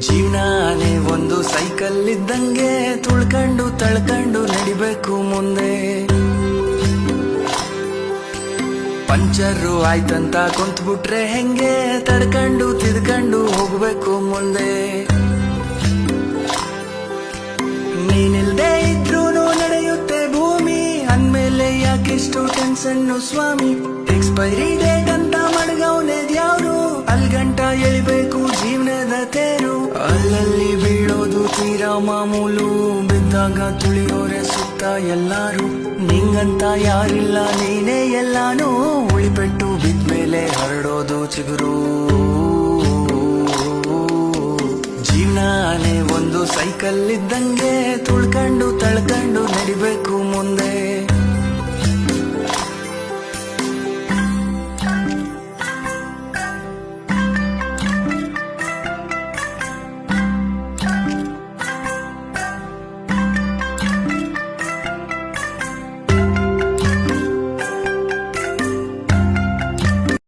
ಜೀವನಾನೇ ಒಂದು ಸೈಕಲ್ ಇದ್ದಂಗೆ ತುಳ್ಕೊಂಡು ತಳ್ಕೊಂಡು ನಡಿಬೇಕು ಮುಂದೆ. ಪಂಚರು ಆಯ್ತಂತ ಕುಂತ್ಬಿಟ್ರೆ ಹೆಂಗೆ ತಡ್ಕೊಂಡು ತಿದ್ಕೊಂಡು ಹೋಗ್ಬೇಕು ಮುಂದೆ. ನೀನಿಲ್ದೇ ಇದ್ರೂನು ನಡೆಯುತ್ತೆ ಭೂಮಿ, ಅಂದ್ಮೇಲೆ ಯಾಕೆಷ್ಟು ಟೆನ್ಷನ್ನು ಸ್ವಾಮಿ. ಎಕ್ಸ್ಪೈರಿ ಡೇಟ್ ಅಂತ ಮಡ್ಗವ್ನೆ ದ್ಯಾವ್ರು, ಅಲ್ಗಂಟ ಎಳಿಬೇಕು ಜೀವನದ ತೇರು. ಅಲ್ಲಲ್ಲಿ ಬೀಳೋದು ತೀರಾ ಮಾಮೂಲು, ಬಿದ್ದಾಗ ತುಳಿಯೋರೆ ಸುತ್ತ ಎಲ್ಲಾರು. ನಿಂಗಂತ ಯಾರಿಲ್ಲ ನೀನೇ ಎಲ್ಲಾನು, ಉಳಿಪೆಟ್ಟು ಬಿದ್ಮೇಲೆ ಹರಡೋದು ಚಿಗುರು. ಜೀವನಾನೇ ಒಂದು ಸೈಕಲ್ ಇದ್ದಂಗೆ ತುಳ್ಕೊಂಡು ತಳ್ಕೊಂಡು ನಡಿಬೇಕು ಮುಂದೆ.